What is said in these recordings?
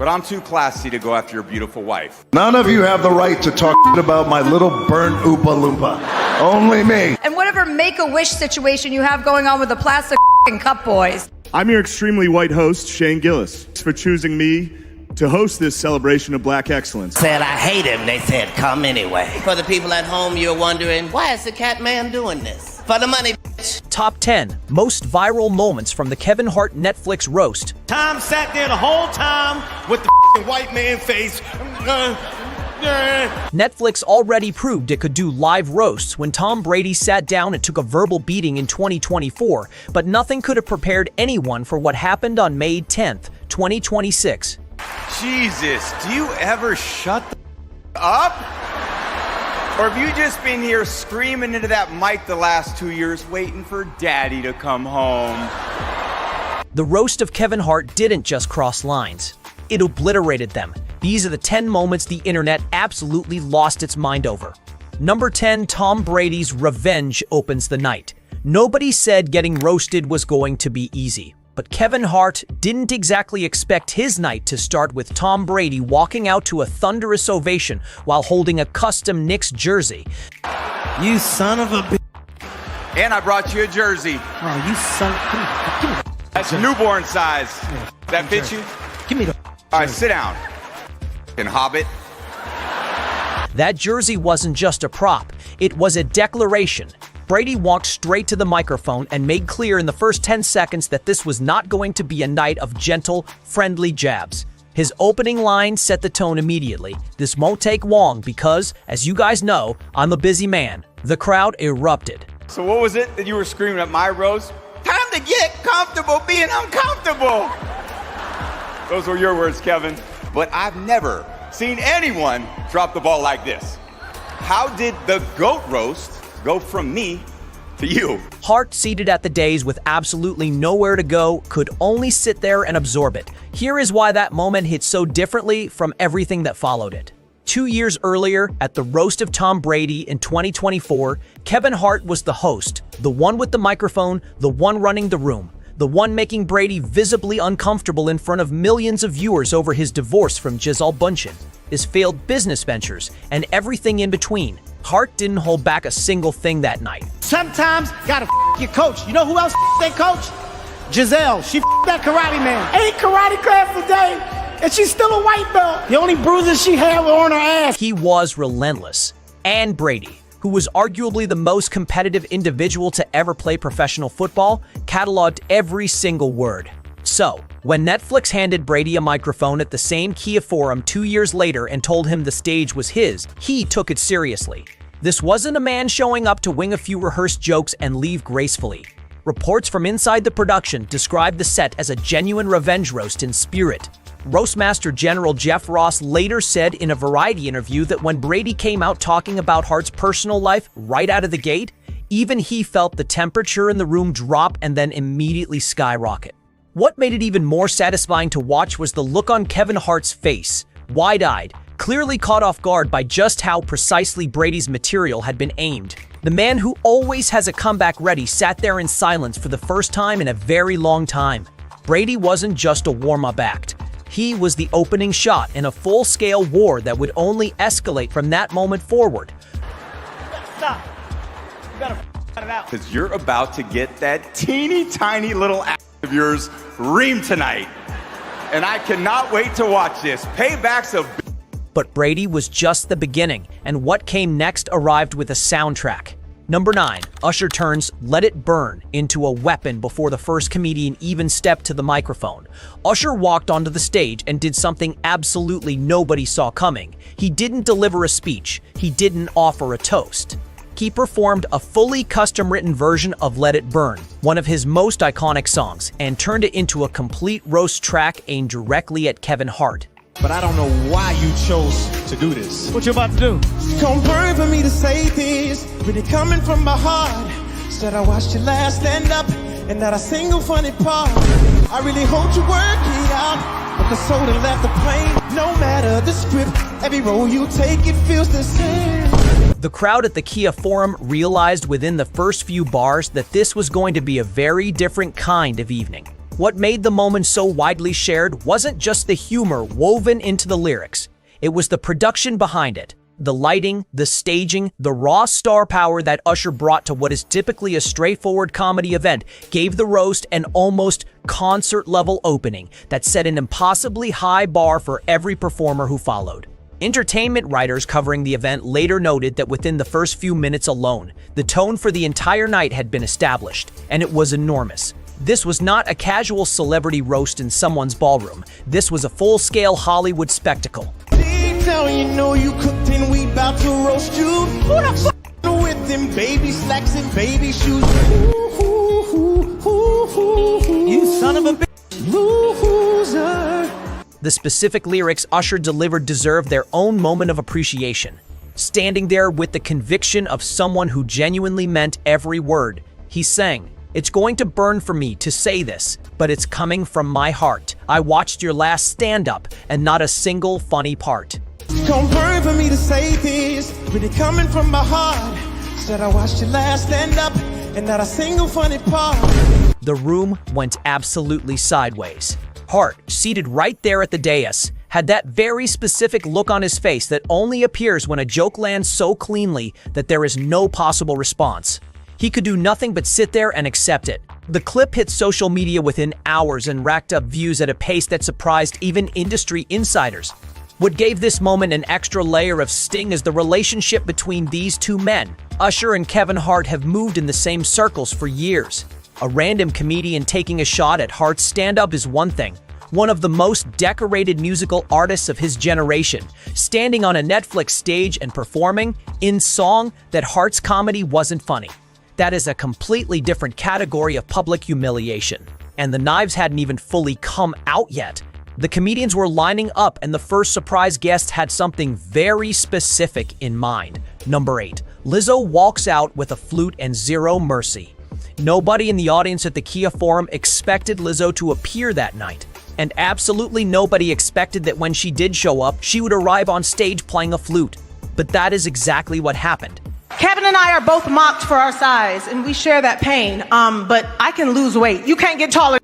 but I'm too classy to go after your beautiful wife. None of you have the right to talk about my little burnt Oompa Loompa. Only me. And whatever Make-A-Wish situation you have going on with the plastic cup boys. I'm your extremely white host, Shane Gillis, for choosing me to host this celebration of black excellence. Said I hate him, they said come anyway. For the people at home, you're wondering, why is the Cat Man doing this? For the money, bitch. Top 10 most viral moments from the Kevin Hart Netflix roast. Tom sat there the whole time with the white man face. Netflix already proved it could do live roasts when Tom Brady sat down and took a verbal beating in 2024, but nothing could have prepared anyone for what happened on May 10th, 2026. Jesus, do you ever shut the up? Or have you just been here screaming into that mic the last 2 years waiting for daddy to come home? The roast of Kevin Hart didn't just cross lines. It obliterated them. These are the 10 moments the internet absolutely lost its mind over. Number 10, Tom Brady's revenge opens the night. Nobody said getting roasted was going to be easy. But Kevin Hart didn't exactly expect his night to start with Tom Brady walking out to a thunderous ovation while holding a custom Knicks jersey. You son of a bitch. And I brought you a jersey. Oh, you son of... Give me That's newborn size. That fit you? Give me the... All right, sit down. And Hobbit. That jersey wasn't just a prop, it was a declaration. Brady walked straight to the microphone and made clear in the first 10 seconds that this was not going to be a night of gentle, friendly jabs. His opening line set the tone immediately. This won't take long because, as you guys know, I'm a busy man. The crowd erupted. So what was it that you were screaming at my roast? Time to get comfortable being uncomfortable. Those were your words, Kevin. But I've never seen anyone drop the ball like this. How did the GOAT roast go from me to you? Hart, seated at the dais with absolutely nowhere to go, could only sit there and absorb it. Here is why that moment hit so differently from everything that followed it. 2 years earlier, at the roast of Tom Brady in 2024, Kevin Hart was the host, the one with the microphone, the one running the room, the one making Brady visibly uncomfortable in front of millions of viewers over his divorce from Gisele Bündchen, his failed business ventures, and everything in between. Hart didn't hold back a single thing that night. Sometimes gotta your coach. You know who else they coach? Gisele. She that karate man. 8 karate class a day, and she's still a white belt. The only bruises she had were on her ass. He was relentless. And Brady, who was arguably the most competitive individual to ever play professional football, cataloged every single word. So, when Netflix handed Brady a microphone at the same Kia Forum 2 years later and told him the stage was his, he took it seriously. This wasn't a man showing up to wing a few rehearsed jokes and leave gracefully. Reports from inside the production described the set as a genuine revenge roast in spirit. Roastmaster General Jeff Ross later said in a Variety interview that when Brady came out talking about Hart's personal life right out of the gate, even he felt the temperature in the room drop and then immediately skyrocket. What made it even more satisfying to watch was the look on Kevin Hart's face, wide-eyed, clearly caught off guard by just how precisely Brady's material had been aimed. The man who always has a comeback ready sat there in silence for the first time in a very long time. Brady wasn't just a warm-up act. He was the opening shot in a full-scale war that would only escalate from that moment forward. Stop. You gotta cut it out. Because you're about to get that teeny tiny little ass of yours reamed tonight. And I cannot wait to watch this. Paybacks of... But Brady was just the beginning, and what came next arrived with a soundtrack. Number 9, Usher turns Let It Burn into a weapon before the first comedian even stepped to the microphone. Usher walked onto the stage and did something absolutely nobody saw coming. He didn't deliver a speech. He didn't offer a toast. He performed a fully custom-written version of Let It Burn, one of his most iconic songs, and turned it into a complete roast track aimed directly at Kevin Hart. But I don't know why you chose to do this. What you about to do? It's gonna burn for me to say this, really coming from my heart. Said I watched you last stand up, and not a single funny part. I really hope you work it out, but the soda left the plane. No matter the script, every role you take, it feels the same. The crowd at the Kia Forum realized within the first few bars that this was going to be a very different kind of evening. What made the moment so widely shared wasn't just the humor woven into the lyrics. It was the production behind it. The lighting, the staging, the raw star power that Usher brought to what is typically a straightforward comedy event gave the roast an almost concert-level opening that set an impossibly high bar for every performer who followed. Entertainment writers covering the event later noted that within the first few minutes alone, the tone for the entire night had been established, and it was enormous. This was not a casual celebrity roast in someone's ballroom. This was a full-scale Hollywood spectacle. Now you know you cooked and we bout to roast you. Who the f*** with them baby slacks and baby shoes? You son of a bitch, loser. The specific lyrics Usher delivered deserve their own moment of appreciation. Standing there with the conviction of someone who genuinely meant every word, he sang, "It's going to burn for me to say this, but it's coming from my heart. I watched your last stand-up and not a single funny part." It's gonna burn for me to say this, but it coming from my heart. Said I watched your last stand up and not a single funny part. The room went absolutely sideways. Hart, seated right there at the dais, had that very specific look on his face that only appears when a joke lands so cleanly that there is no possible response. He could do nothing but sit there and accept it. The clip hit social media within hours and racked up views at a pace that surprised even industry insiders. What gave this moment an extra layer of sting is the relationship between these two men. Usher and Kevin Hart have moved in the same circles for years. A random comedian taking a shot at Hart's stand-up is one thing. One of the most decorated musical artists of his generation, standing on a Netflix stage and performing, in song, that Hart's comedy wasn't funny. That is a completely different category of public humiliation. And the knives hadn't even fully come out yet. The comedians were lining up and the first surprise guest had something very specific in mind. Number 8. Lizzo walks out with a flute and zero mercy. Nobody in the audience at the Kia Forum expected Lizzo to appear that night. And absolutely nobody expected that when she did show up, she would arrive on stage playing a flute. But that is exactly what happened. Kevin and I are both mocked for our size, and we share that pain. But I can lose weight. You can't get taller.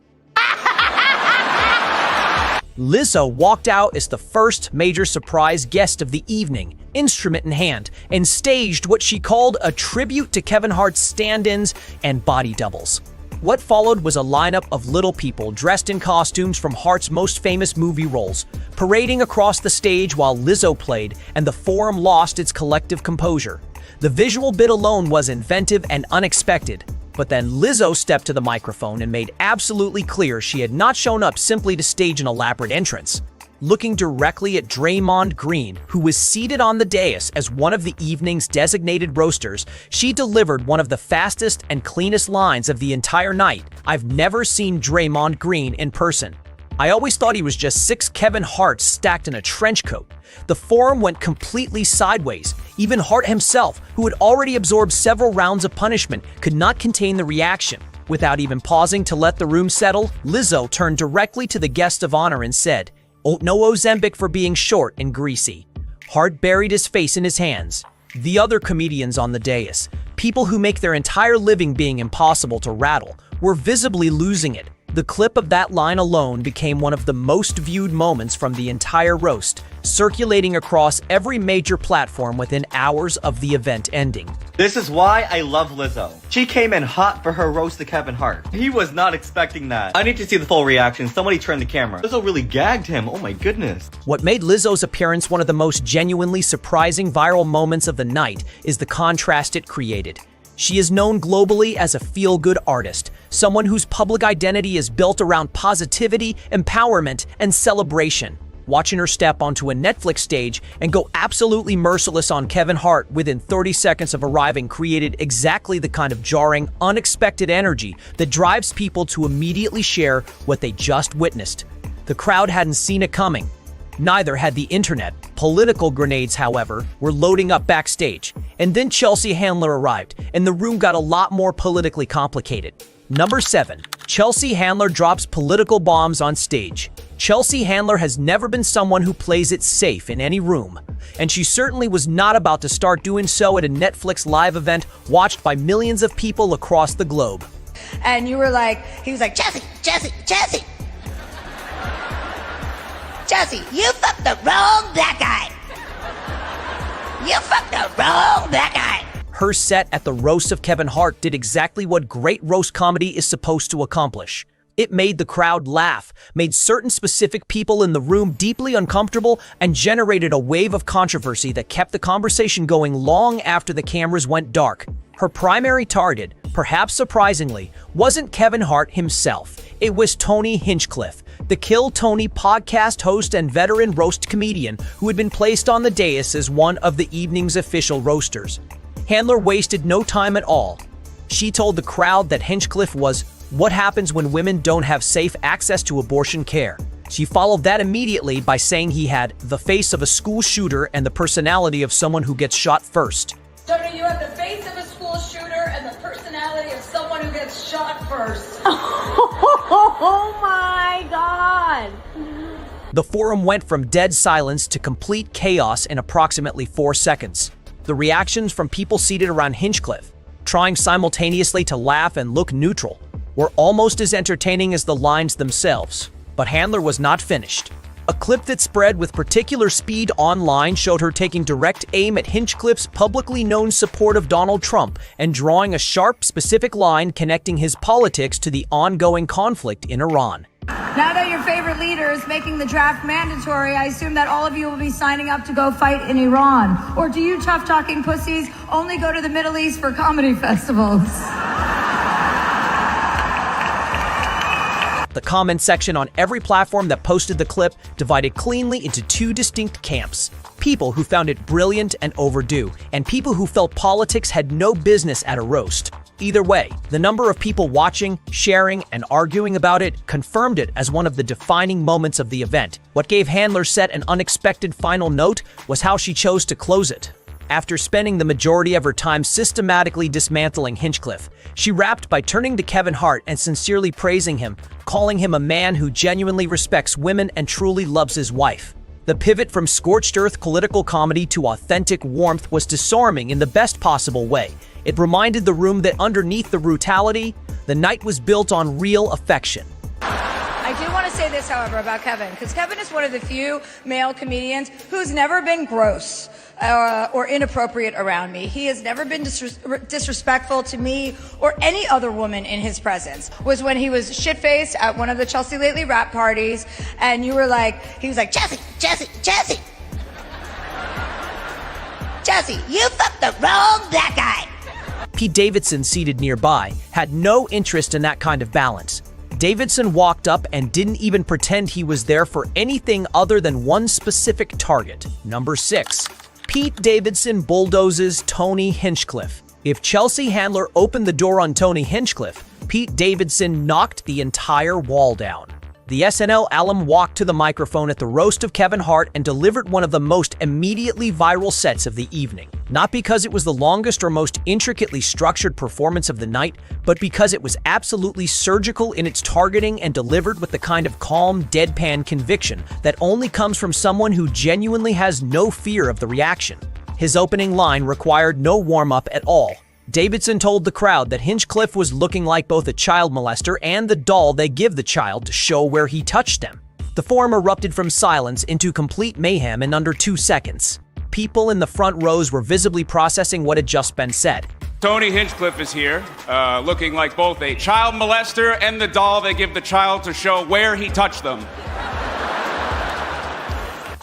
Lizzo walked out as the first major surprise guest of the evening, instrument in hand, and staged what she called a tribute to Kevin Hart's stand-ins and body doubles. What followed was a lineup of little people dressed in costumes from Hart's most famous movie roles, parading across the stage while Lizzo played, and the forum lost its collective composure. The visual bit alone was inventive and unexpected, but then Lizzo stepped to the microphone and made absolutely clear she had not shown up simply to stage an elaborate entrance. Looking directly at Draymond Green, who was seated on the dais as one of the evening's designated roasters, she delivered one of the fastest and cleanest lines of the entire night. "I've never seen Draymond Green in person. I always thought he was just 6 Kevin Harts stacked in a trench coat." The forum went completely sideways. Even Hart himself, who had already absorbed several rounds of punishment, could not contain the reaction. Without even pausing to let the room settle, Lizzo turned directly to the guest of honor and said, "Oh, no Ozempic for being short and greasy." Hart buried his face in his hands. The other comedians on the dais, people who make their entire living being impossible to rattle, were visibly losing it. The clip of that line alone became one of the most viewed moments from the entire roast, circulating across every major platform within hours of the event ending. This is why I love Lizzo. She came in hot for her roast to Kevin Hart. He was not expecting that. I need to see the full reaction. Somebody turn the camera. Lizzo really gagged him. Oh my goodness. What made Lizzo's appearance one of the most genuinely surprising viral moments of the night is the contrast it created. She is known globally as a feel-good artist, someone whose public identity is built around positivity, empowerment, and celebration. Watching her step onto a Netflix stage and go absolutely merciless on Kevin Hart within 30 seconds of arriving created exactly the kind of jarring, unexpected energy that drives people to immediately share what they just witnessed. The crowd hadn't seen it coming. Neither had the internet. Political grenades, however, were loading up backstage. And then Chelsea Handler arrived, and the room got a lot more politically complicated. Number 7. Chelsea Handler drops political bombs on stage. Chelsea Handler has never been someone who plays it safe in any room, and she certainly was not about to start doing so at a Netflix live event watched by millions of people across the globe. And you were like, He was like, Jesse, you fucked the wrong black guy. You fucked the wrong black guy. Her set at the roast of Kevin Hart did exactly what great roast comedy is supposed to accomplish. It made the crowd laugh, made certain specific people in the room deeply uncomfortable, and generated a wave of controversy that kept the conversation going long after the cameras went dark. Her primary target, perhaps surprisingly, wasn't Kevin Hart himself. It was Tony Hinchcliffe, the Kill Tony podcast host and veteran roast comedian who had been placed on the dais as one of the evening's official roasters. Handler wasted no time at all. She told the crowd that Hinchcliffe was what happens when women don't have safe access to abortion care. She followed that immediately by saying he had the face of a school shooter and the personality of someone who gets shot first. Tony, you have the face of a school shooter and the personality of someone who gets shot first. Oh my God. The forum went from dead silence to complete chaos in approximately 4 seconds. The reactions from people seated around Hinchcliffe, trying simultaneously to laugh and look neutral, were almost as entertaining as the lines themselves. But Handler was not finished. A clip that spread with particular speed online showed her taking direct aim at Hinchcliffe's publicly known support of Donald Trump and drawing a sharp, specific line connecting his politics to the ongoing conflict in Iran. Now that your favorite leader is making the draft mandatory, I assume that all of you will be signing up to go fight in Iran. Or do you tough-talking pussies only go to the Middle East for comedy festivals? The comment section on every platform that posted the clip divided cleanly into 2 distinct camps. People who found it brilliant and overdue, and people who felt politics had no business at a roast. Either way, the number of people watching, sharing, and arguing about it confirmed it as one of the defining moments of the event. What gave Handler's set an unexpected final note was how she chose to close it. After spending the majority of her time systematically dismantling Hinchcliffe, she wrapped by turning to Kevin Hart and sincerely praising him, calling him a man who genuinely respects women and truly loves his wife. The pivot from scorched earth political comedy to authentic warmth was disarming in the best possible way. It reminded the room that underneath the brutality, the night was built on real affection. I do want to say this, however, about Kevin, because Kevin is one of the few male comedians who's never been gross or inappropriate around me. He has never been disrespectful to me or any other woman in his presence. Was when he was shit-faced at one of the Chelsea Lately rap parties, and you were like, he was like, Jesse, you fucked the wrong black guy. Pete Davidson, seated nearby, had no interest in that kind of balance. Davidson walked up and didn't even pretend he was there for anything other than one specific target. Number 6. Pete Davidson bulldozes Tony Hinchcliffe. If Chelsea Handler opened the door on Tony Hinchcliffe, Pete Davidson knocked the entire wall down. The SNL alum walked to the microphone at the roast of Kevin Hart and delivered one of the most immediately viral sets of the evening. Not because it was the longest or most intricately structured performance of the night, but because it was absolutely surgical in its targeting and delivered with the kind of calm, deadpan conviction that only comes from someone who genuinely has no fear of the reaction. His opening line required no warm-up at all. Davidson told the crowd that Hinchcliffe was looking like both a child molester and the doll they give the child to show where he touched them. The forum erupted from silence into complete mayhem in under 2 seconds. People in the front rows were visibly processing what had just been said. Tony Hinchcliffe is here, looking like both a child molester and the doll they give the child to show where he touched them.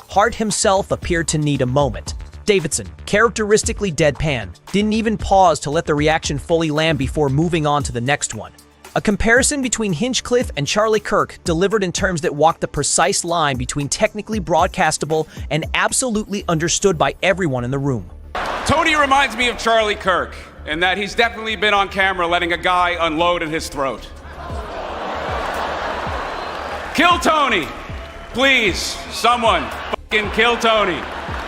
Hart himself appeared to need a moment. Davidson, characteristically deadpan, didn't even pause to let the reaction fully land before moving on to the next one. A comparison between Hinchcliffe and Charlie Kirk delivered in terms that walked the precise line between technically broadcastable and absolutely understood by everyone in the room. Tony reminds me of Charlie Kirk, in that he's definitely been on camera letting a guy unload in his throat. Kill Tony! Please, someone, fucking kill Tony.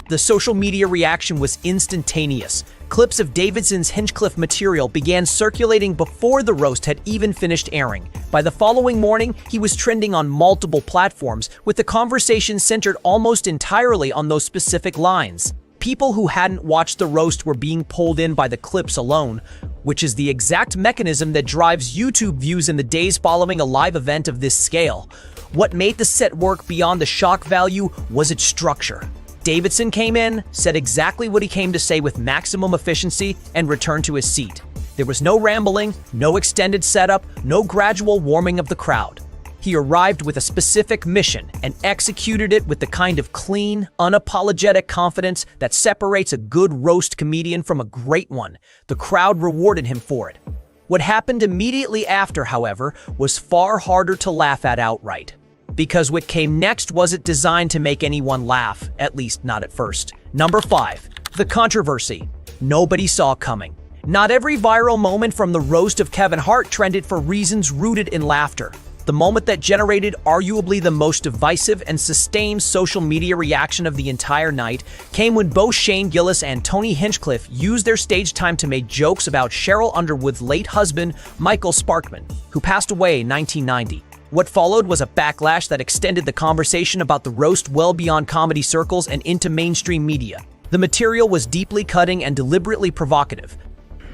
The social media reaction was instantaneous. Clips of Davidson's Hinchcliffe material began circulating before the roast had even finished airing. By the following morning, he was trending on multiple platforms, with the conversation centered almost entirely on those specific lines. people who hadn't watched the roast were being pulled in by the clips alone, which is the exact mechanism that drives YouTube views in the days following a live event of this scale. What made the set work beyond the shock value was its structure. Davidson came in, said exactly what he came to say with maximum efficiency, and returned to his seat. There was no rambling, no extended setup, no gradual warming of the crowd. He arrived with a specific mission and executed it with the kind of clean, unapologetic confidence that separates a good roast comedian from a great one. The crowd rewarded him for it. What happened immediately after, however, was far harder to laugh at outright. Because what came next wasn't designed to make anyone laugh, at least not at first. Number 5. The controversy. Nobody saw coming. Not every viral moment from the roast of Kevin Hart trended for reasons rooted in laughter. The moment that generated arguably the most divisive and sustained social media reaction of the entire night came when both Shane Gillis and Tony Hinchcliffe used their stage time to make jokes about Cheryl Underwood's late husband, Michael Sparkman, who passed away in 1990. What followed was a backlash that extended the conversation about the roast well beyond comedy circles and into mainstream media. The material was deeply cutting and deliberately provocative.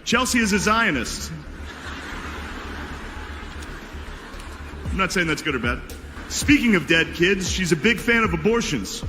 Chelsea is a Zionist. I'm not saying that's good or bad. Speaking of dead kids, she's a big fan of abortions.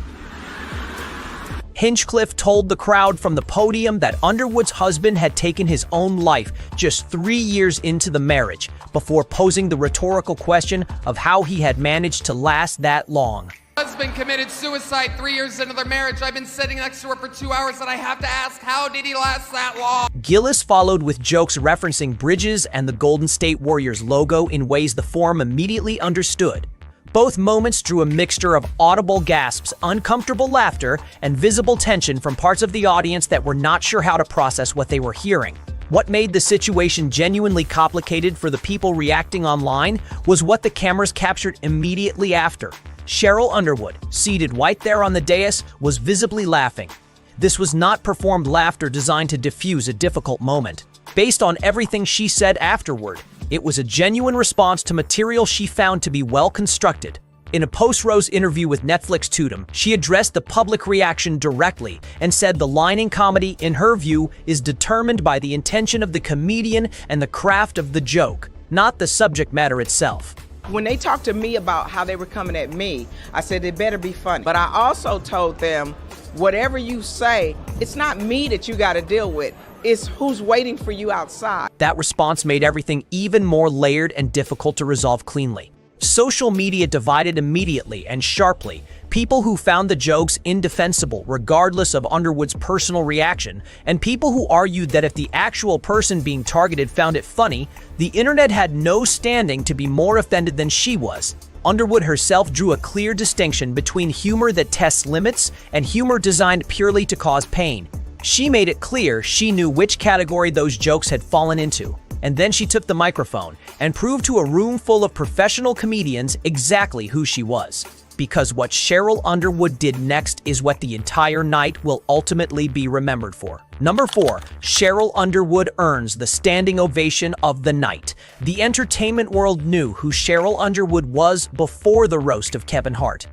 Hinchcliffe told the crowd from the podium that Underwood's husband had taken his own life just 3 years into the marriage, before posing the rhetorical question of how he had managed to last that long. Husband committed suicide 3 years into their marriage. I've been sitting next to her for 2 hours and I have to ask, how did he last that long? Gillis followed with jokes referencing bridges and the Golden State Warriors logo in ways the forum immediately understood. Both moments drew a mixture of audible gasps, uncomfortable laughter, and visible tension from parts of the audience that were not sure how to process what they were hearing. What made the situation genuinely complicated for the people reacting online was what the cameras captured immediately after. Cheryl Underwood, seated right there on the dais, was visibly laughing. This was not performed laughter designed to diffuse a difficult moment. Based on everything she said afterward, it was a genuine response to material she found to be well constructed. In a post-roast interview with Netflix Tudum, she addressed the public reaction directly and said the line in comedy, in her view, is determined by the intention of the comedian and the craft of the joke, not the subject matter itself. When they talked to me about how they were coming at me, I said it better be funny. But I also told them, whatever you say, it's not me that you got to deal with. It's who's waiting for you outside. That response made everything even more layered and difficult to resolve cleanly. Social media divided immediately and sharply. People who found the jokes indefensible regardless of Underwood's personal reaction, and people who argued that if the actual person being targeted found it funny, the internet had no standing to be more offended than she was. Underwood herself drew a clear distinction between humor that tests limits and humor designed purely to cause pain. She made it clear she knew which category those jokes had fallen into. And then she took the microphone and proved to a room full of professional comedians exactly who she was. Because what Cheryl Underwood did next is what the entire night will ultimately be remembered for. Number 4, Cheryl Underwood earns the standing ovation of the night. The entertainment world knew who Cheryl Underwood was before the roast of Kevin Hart.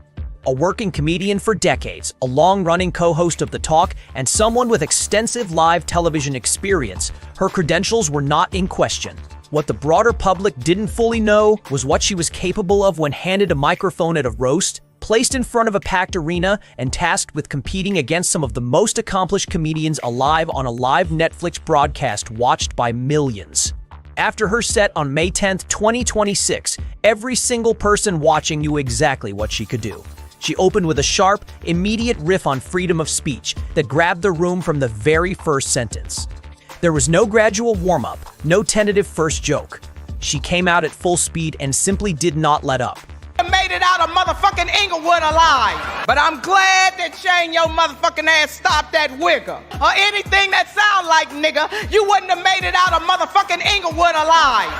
A working comedian for decades, a long-running co-host of The Talk, and someone with extensive live television experience, her credentials were not in question. What the broader public didn't fully know was what she was capable of when handed a microphone at a roast, placed in front of a packed arena, and tasked with competing against some of the most accomplished comedians alive on a live Netflix broadcast watched by millions. After her set on May 10th, 2026, every single person watching knew exactly what she could do. She opened with a sharp, immediate riff on freedom of speech that grabbed the room from the very first sentence. There was no gradual warm-up, no tentative first joke. She came out at full speed and simply did not let up. Made it out of motherfucking Inglewood alive. But I'm glad that Shane, your motherfucking ass, stopped that wigger. Or anything that sound like nigga, you wouldn't have made it out of motherfucking Inglewood alive.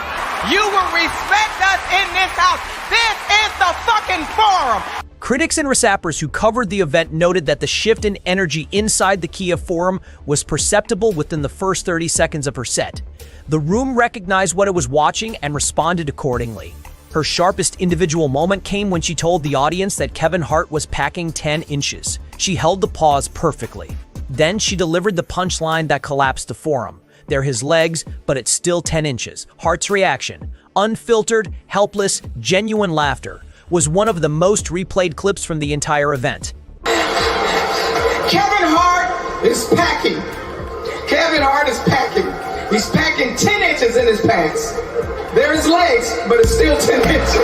You will respect us in this house. This is the fucking forum. Critics and resappers who covered the event noted that the shift in energy inside the Kia Forum was perceptible within the first 30 seconds of her set. The room recognized what it was watching and responded accordingly. Her sharpest individual moment came when she told the audience that Kevin Hart was packing 10 inches. She held the pause perfectly. Then she delivered the punchline that collapsed the forum. They're his legs, but it's still 10 inches. Hart's reaction, unfiltered, helpless, genuine laughter, was one of the most replayed clips from the entire event. Kevin Hart is packing. Kevin Hart is packing. He's packing 10 inches in his pants. They're his legs, but it's still 10 inches.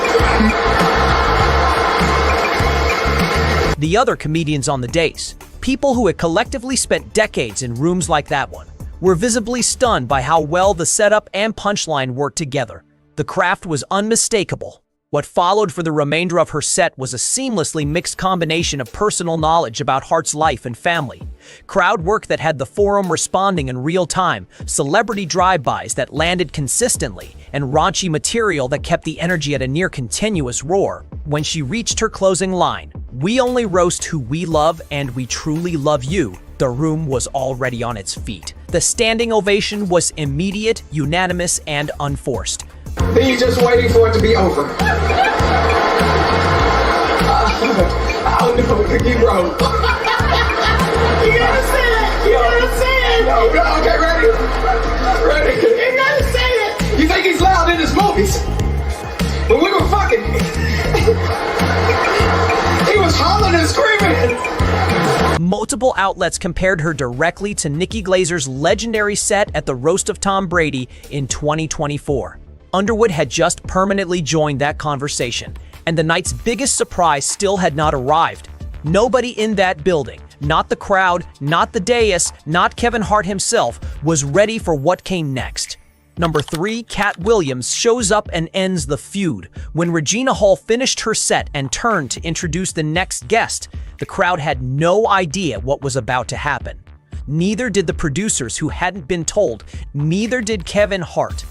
The other comedians on the dais, people who had collectively spent decades in rooms like that one, were visibly stunned by how well the setup and punchline worked together. The craft was unmistakable. What followed for the remainder of her set was a seamlessly mixed combination of personal knowledge about Hart's life and family, crowd work that had the forum responding in real time, celebrity drive-bys that landed consistently, and raunchy material that kept the energy at a near continuous roar. When she reached her closing line, "We only roast who we love and we truly love you," the room was already on its feet. The standing ovation was immediate, unanimous, and unforced. Then you're just waiting for it to be over. I don't know, you wrote. You gotta say it. You gotta say it. No, okay, ready? Ready? You gotta say it. You think he's loud in his movies? But we were fucking. He was hollering and screaming. Multiple outlets compared her directly to Nikki Glazer's legendary set at the Roast of Tom Brady in 2024. Underwood had just permanently joined that conversation, and the night's biggest surprise still had not arrived. Nobody in that building, not the crowd, not the dais, not Kevin Hart himself, was ready for what came next. Number 3, Katt Williams shows up and ends the feud. When Regina Hall finished her set and turned to introduce the next guest, the crowd had no idea what was about to happen. Neither did the producers who hadn't been told, neither did Kevin Hart.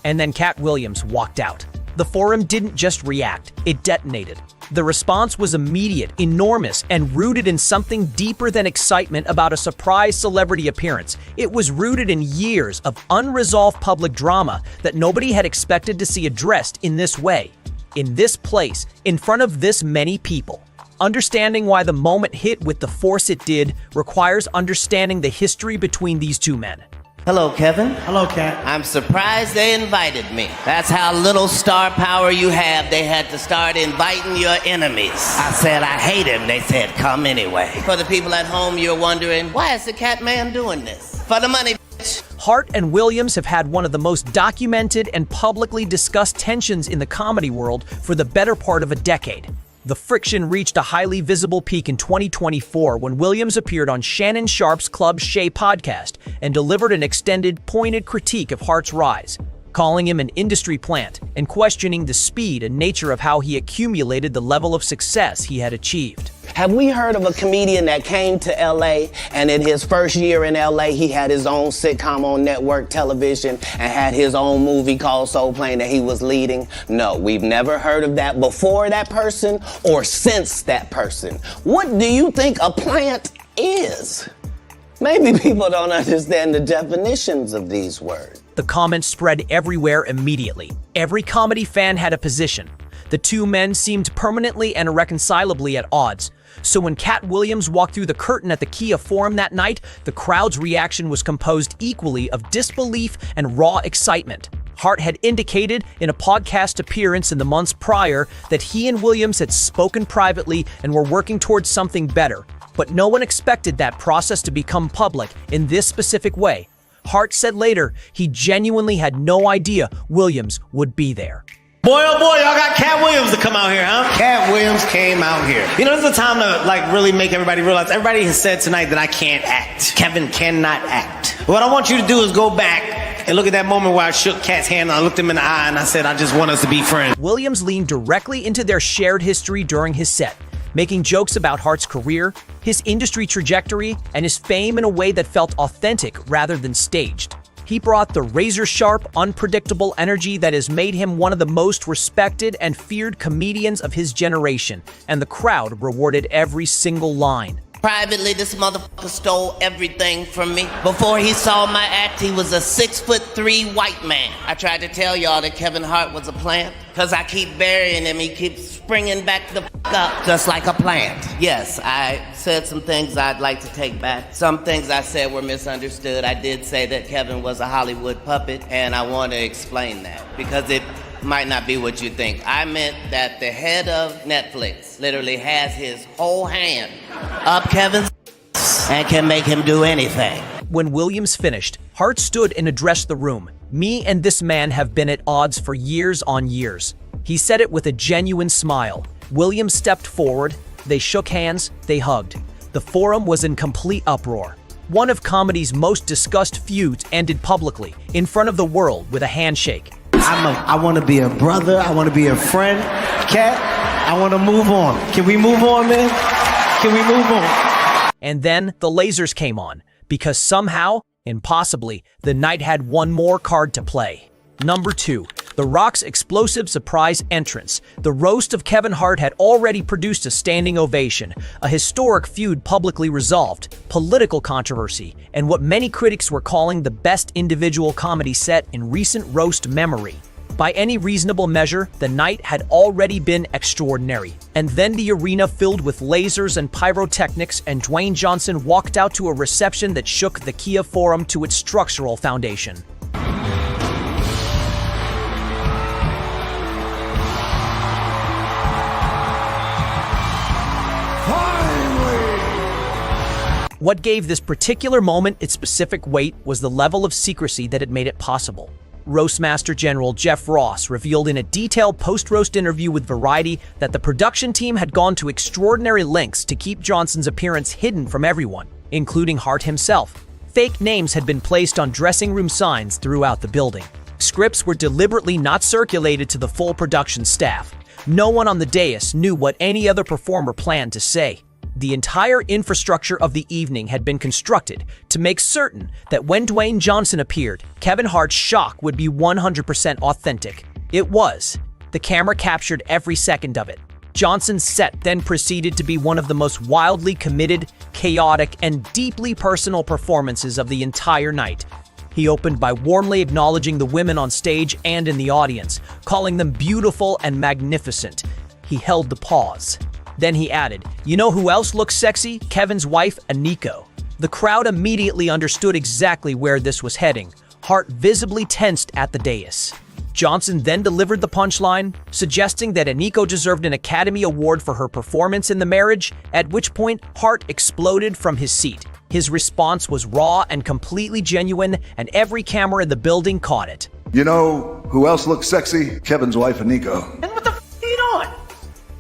And then Katt Williams walked out. The forum didn't just react, it detonated. The response was immediate, enormous, and rooted in something deeper than excitement about a surprise celebrity appearance. It was rooted in years of unresolved public drama that nobody had expected to see addressed in this way, in this place, in front of this many people. Understanding why the moment hit with the force it did requires understanding the history between these two men. Hello, Kevin. Hello, Katt. I'm surprised they invited me. That's how little star power you have. They had to start inviting your enemies. I said I hate him. They said come anyway. For the people at home, you're wondering, why is the Cat Man doing this? For the money, bitch. Hart and Williams have had one of the most documented and publicly discussed tensions in the comedy world for the better part of a decade. The friction reached a highly visible peak in 2024 when Williams appeared on Shannon Sharpe's Club Shay podcast and delivered an extended, pointed critique of Hart's rise, calling him an industry plant and questioning the speed and nature of how he accumulated the level of success he had achieved. Have we heard of a comedian that came to LA and in his first year in LA, he had his own sitcom on network television and had his own movie called Soul Plane that he was leading? No, we've never heard of that before that person or since that person. What do you think a plant is? Maybe people don't understand the definitions of these words. The comments spread everywhere immediately. Every comedy fan had a position. The two men seemed permanently and irreconcilably at odds. So when Katt Williams walked through the curtain at the Kia Forum that night, the crowd's reaction was composed equally of disbelief and raw excitement. Hart had indicated in a podcast appearance in the months prior that he and Williams had spoken privately and were working towards something better. But no one expected that process to become public in this specific way. Hart said later he genuinely had no idea Williams would be there. Boy, oh boy, y'all got Katt Williams to come out here, huh? Katt Williams came out here. You know, this is a time to really make everybody realize. Everybody has said tonight that I can't act. Kevin cannot act. What I want you to do is go back and look at that moment where I shook Katt's hand and I looked him in the eye and I said, I just want us to be friends. Williams leaned directly into their shared history during his set, making jokes about Hart's career, his industry trajectory, and his fame in a way that felt authentic rather than staged. He brought the razor-sharp, unpredictable energy that has made him one of the most respected and feared comedians of his generation, and the crowd rewarded every single line. Privately, this motherfucker stole everything from me. Before he saw my act, he was a 6'3" white man. I tried to tell y'all that Kevin Hart was a plant, cause I keep burying him, he keeps springing back the fuck up just like a plant. Yes, I said some things I'd like to take back. Some things I said were misunderstood. I did say that Kevin was a Hollywood puppet, and I want to explain that because it might not be what you think. I meant that the head of Netflix literally has his whole hand up Kevin's and can make him do anything. When Williams finished, Hart stood and addressed the room. "Me and this man have been at odds for years on years." He said it with a genuine smile. Williams stepped forward. They shook hands. They hugged. The forum was in complete uproar. One of comedy's most discussed feuds ended publicly, in front of the world, with a handshake. I want to be a brother. I want to be a friend. Katt, I want to move on. Can we move on, man? Can we move on? And then the lasers came on, because somehow, impossibly, the night had one more card to play. Number 2, The Rock's explosive surprise entrance. The roast of Kevin Hart had already produced a standing ovation, a historic feud publicly resolved, political controversy, and what many critics were calling the best individual comedy set in recent roast memory. By any reasonable measure, the night had already been extraordinary. And then the arena filled with lasers and pyrotechnics, and Dwayne Johnson walked out to a reception that shook the Kia Forum to its structural foundation. What gave this particular moment its specific weight was the level of secrecy that had made it possible. Roastmaster General Jeff Ross revealed in a detailed post-roast interview with Variety that the production team had gone to extraordinary lengths to keep Johnson's appearance hidden from everyone, including Hart himself. Fake names had been placed on dressing room signs throughout the building. Scripts were deliberately not circulated to the full production staff. No one on the dais knew what any other performer planned to say. The entire infrastructure of the evening had been constructed to make certain that when Dwayne Johnson appeared, Kevin Hart's shock would be 100% authentic. It was. The camera captured every second of it. Johnson's set then proceeded to be one of the most wildly committed, chaotic, and deeply personal performances of the entire night. He opened by warmly acknowledging the women on stage and in the audience, calling them beautiful and magnificent. He held the pause. Then he added, "You know who else looks sexy? Kevin's wife, Aniko." The crowd immediately understood exactly where this was heading. Hart visibly tensed at the dais. Johnson then delivered the punchline, suggesting that Aniko deserved an Academy Award for her performance in the marriage, at which point Hart exploded from his seat. His response was raw and completely genuine, and every camera in the building caught it. You know who else looks sexy? Kevin's wife, Aniko. And what the f*** are you doing?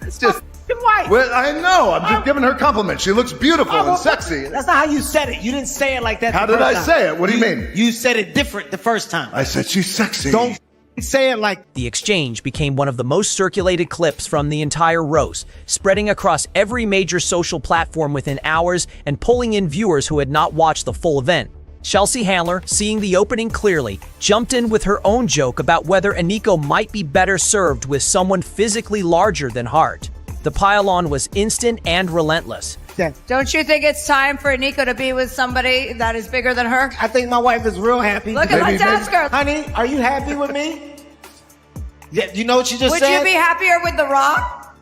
It's just... Wife. Well, I know. I'm just giving her compliments. She looks beautiful and sexy. That's not how you said it. You didn't say it like that. How did I say it? What do you mean? You said it different the first time. I said she's sexy. Don't say it like... The exchange became one of the most circulated clips from the entire roast, spreading across every major social platform within hours and pulling in viewers who had not watched the full event. Chelsea Handler, seeing the opening clearly, jumped in with her own joke about whether Aniko might be better served with someone physically larger than Hart. The pile-on was instant and relentless. Don't you think it's time for Aniko to be with somebody that is bigger than her? I think my wife is real happy. Look at let's ask her. Honey, are you happy with me? Yeah, you know what she just said? Would you be happier with The Rock?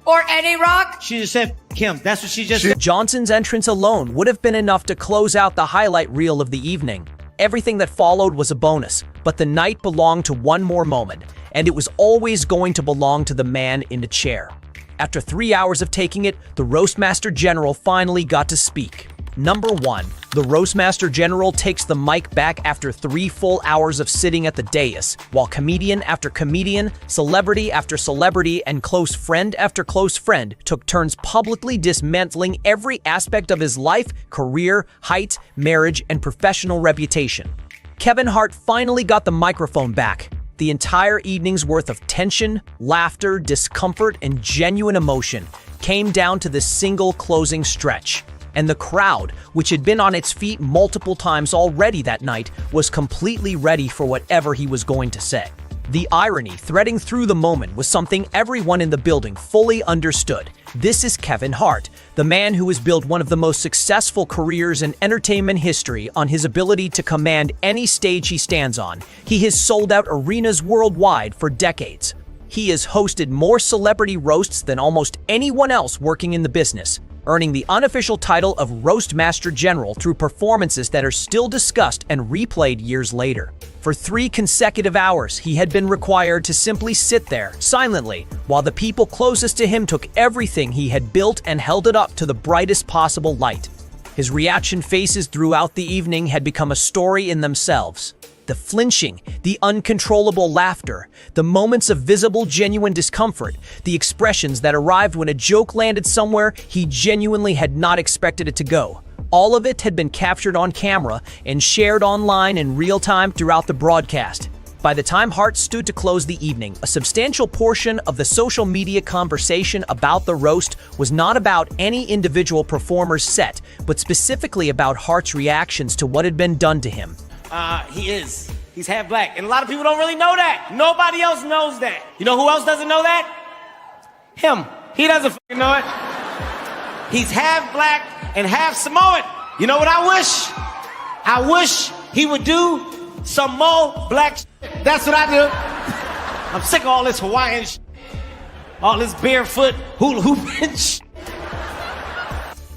Or any Rock? She just said Kim. That's what she just said. Johnson's entrance alone would have been enough to close out the highlight reel of the evening. Everything that followed was a bonus, but the night belonged to one more moment, and it was always going to belong to the man in the chair. After 3 hours of taking it, the Roastmaster General finally got to speak. Number 1, the Roastmaster General takes the mic back after 3 full hours of sitting at the dais, while comedian after comedian, celebrity after celebrity, and close friend after close friend took turns publicly dismantling every aspect of his life, career, height, marriage, and professional reputation. Kevin Hart finally got the microphone back. The entire evening's worth of tension, laughter, discomfort, and genuine emotion came down to this single closing stretch. And the crowd, which had been on its feet multiple times already that night, was completely ready for whatever he was going to say. The irony threading through the moment was something everyone in the building fully understood. This is Kevin Hart, the man who has built one of the most successful careers in entertainment history on his ability to command any stage he stands on. He has sold out arenas worldwide for decades. He has hosted more celebrity roasts than almost anyone else working in the business, earning the unofficial title of Roast Master General through performances that are still discussed and replayed years later. For 3 consecutive hours, he had been required to simply sit there, silently, while the people closest to him took everything he had built and held it up to the brightest possible light. His reaction faces throughout the evening had become a story in themselves. The flinching, the uncontrollable laughter, the moments of visible, genuine discomfort, the expressions that arrived when a joke landed somewhere he genuinely had not expected it to go. All of it had been captured on camera and shared online in real time throughout the broadcast. By the time Hart stood to close the evening, a substantial portion of the social media conversation about the roast was not about any individual performer's set, but specifically about Hart's reactions to what had been done to him. He's half black, and a lot of people don't really know that. Nobody else knows that. You know who else doesn't know that? Him. He doesn't fucking know it. He's half black and half Samoan. You know what I wish? I wish he would do some more black shit. That's what I do. I'm sick of all this Hawaiian shit. All this barefoot hula hooping shit.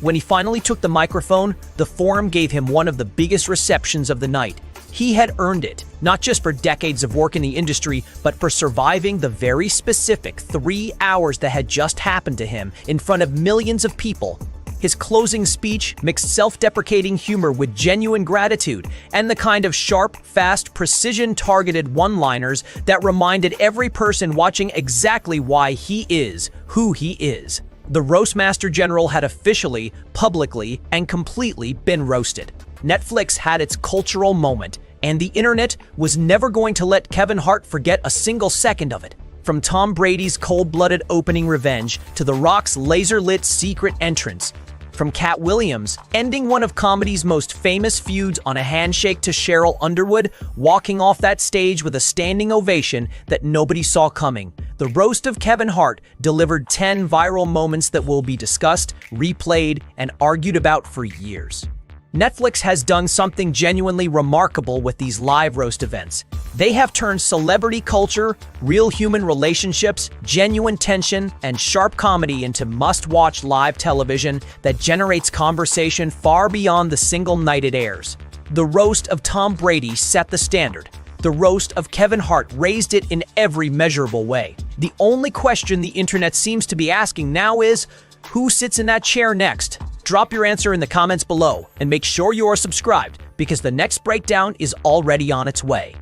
When he finally took the microphone, the forum gave him one of the biggest receptions of the night. He had earned it, not just for decades of work in the industry, but for surviving the very specific 3 hours that had just happened to him in front of millions of people. His closing speech mixed self-deprecating humor with genuine gratitude and the kind of sharp, fast, precision-targeted one-liners that reminded every person watching exactly why he is who he is. The Roast Master General had officially, publicly, and completely been roasted. Netflix had its cultural moment, and the internet was never going to let Kevin Hart forget a single second of it. From Tom Brady's cold-blooded opening revenge to The Rock's laser-lit secret entrance, from Katt Williams ending one of comedy's most famous feuds on a handshake to Cheryl Underwood, walking off that stage with a standing ovation that nobody saw coming. The roast of Kevin Hart delivered 10 viral moments that will be discussed, replayed, and argued about for years. Netflix has done something genuinely remarkable with these live roast events. They have turned celebrity culture, real human relationships, genuine tension, and sharp comedy into must-watch live television that generates conversation far beyond the single night it airs. The roast of Tom Brady set the standard. The roast of Kevin Hart raised it in every measurable way. The only question the internet seems to be asking now is, who sits in that chair next? Drop your answer in the comments below and make sure you are subscribed because the next breakdown is already on its way.